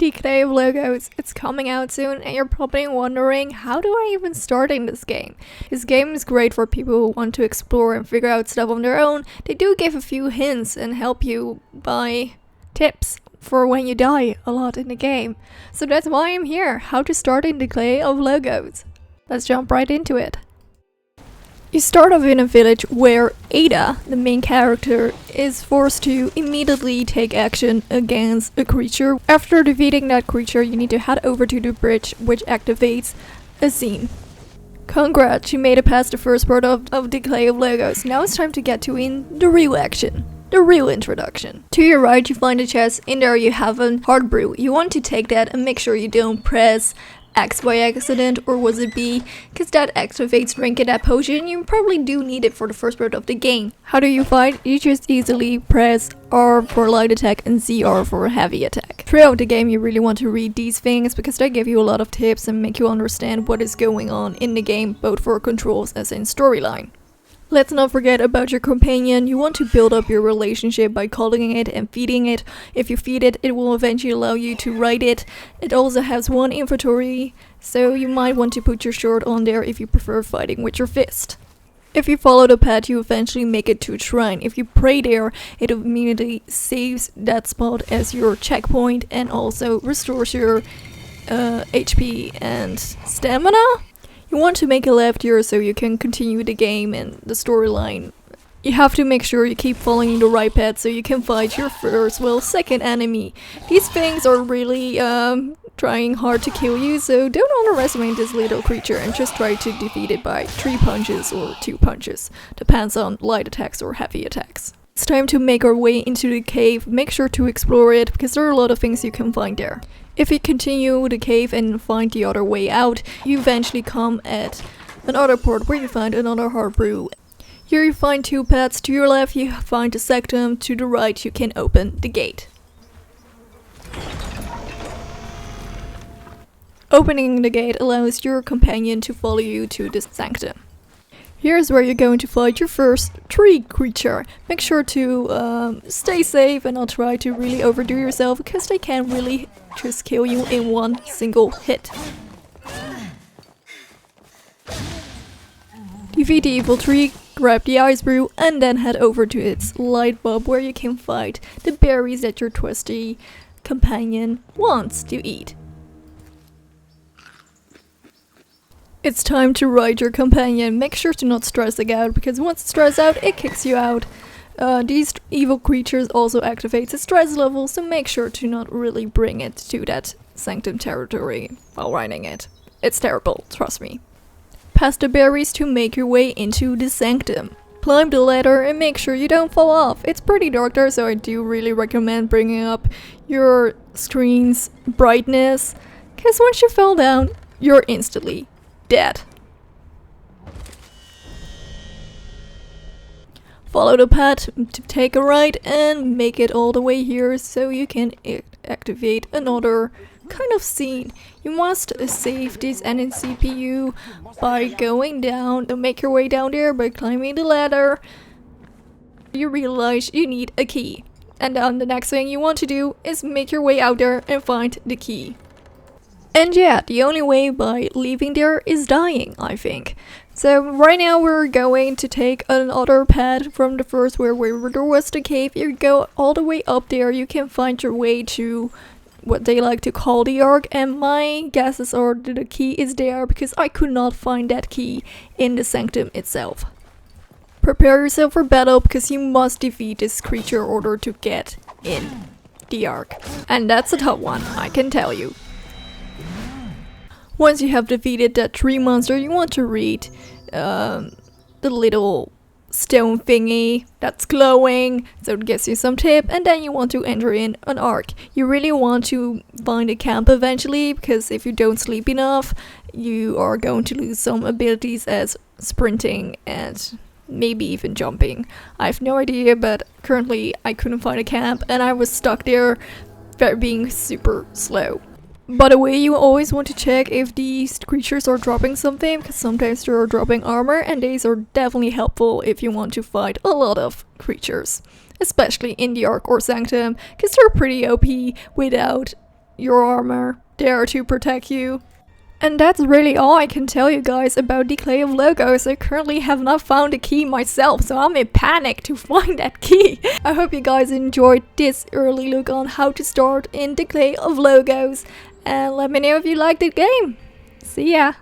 Decay of Logos, it's coming out soon, and you're probably wondering, how do I even start in this game? This game is great for people who want to explore and figure out stuff on their own. They do give a few hints and help you by tips for when you die a lot in the game. So that's why I'm here, how to start in Decay of Logos. Let's jump right into it. You start off in a village where Ada, the main character, is forced to immediately take action against a creature. After defeating that creature, you need to head over to the bridge, which activates a scene. Congrats, you made it past the first part of Decay of Logos. Now it's time to get to the real action. The real introduction. To your right, you find a chest. In there you have a hard brew. You want to take that and make sure you don't press X by accident, or was it B? Because that activates drinking that potion. You probably do need it for the first part of the game. How do you fight? You just easily press R for light attack and ZR for heavy attack. Throughout the game you really want to read these things because they give you a lot of tips and make you understand what is going on in the game, both for controls as in storyline. Let's not forget about your companion. You want to build up your relationship by calling it and feeding it. If you feed it, it will eventually allow you to ride it. It also has one inventory, so you might want to put your sword on there if you prefer fighting with your fist. If you follow the path, you eventually make it to a shrine. If you pray there, it immediately saves that spot as your checkpoint and also restores your HP and stamina. You want to make a left here so you can continue the game and the storyline. You have to make sure you keep following the right path so you can fight your first, second enemy. These things are really trying hard to kill you, so don't underestimate this little creature and just try to defeat it by 3 punches or 2 punches. Depends on light attacks or heavy attacks. It's time to make our way into the cave. Make sure to explore it because there are a lot of things you can find there. If you continue the cave and find the other way out, you eventually come at another port where you find another hard brew. Here you find 2 paths. To your left you find the Sanctum, to the right you can open the gate. Opening the gate allows your companion to follow you to the Sanctum. Here's where you're going to fight your first tree creature. Make sure to stay safe and not try to really overdo yourself because they can really just kill you in one single hit. Defeat the evil tree, grab the ice brew and then head over to its light bulb where you can find the berries that your trusty companion wants to eat. It's time to ride your companion. Make sure to not stress it out because once it stresses out, it kicks you out. These evil creatures also activate the stress level, so make sure to not really bring it to that Sanctum territory while riding it. It's terrible, trust me. Pass the berries to make your way into the Sanctum. Climb the ladder and make sure you don't fall off. It's pretty dark there, so I do really recommend bringing up your screen's brightness, because once you fall down, you're instantly dead. Follow the path to take a right and make it all the way here so you can activate another kind of scene. You must save this NCPU by going down. Don't make your way down there by climbing the ladder. You realize you need a key. And then the next thing you want to do is make your way out there and find the key. And yeah, the only way by leaving there is dying, I think. So right now we're going to take another path from the first where there was the cave. You go all the way up there, you can find your way to what they like to call the Ark, and my guesses are that the key is there because I could not find that key in the Sanctum itself. Prepare yourself for battle because you must defeat this creature in order to get in the Ark. And that's a tough one, I can tell you. Once you have defeated that tree monster, you want to read the little stone thingy that's glowing, so it gives you some tip, and then you want to enter in an arc. You really want to find a camp eventually, because if you don't sleep enough, you are going to lose some abilities as sprinting and maybe even jumping. I have no idea, but currently I couldn't find a camp and I was stuck there being super slow. By the way, you always want to check if these creatures are dropping something, because sometimes they are dropping armor, and these are definitely helpful if you want to fight a lot of creatures, especially in the Ark or Sanctum, because they're pretty OP without, your armor there to protect you. And that's really all I can tell you guys about Decay of Logos. I currently have not found a key myself, so I'm in panic to find that key. I hope you guys enjoyed this early look on how to start in Decay of Logos. And let me know if you liked the game. See ya!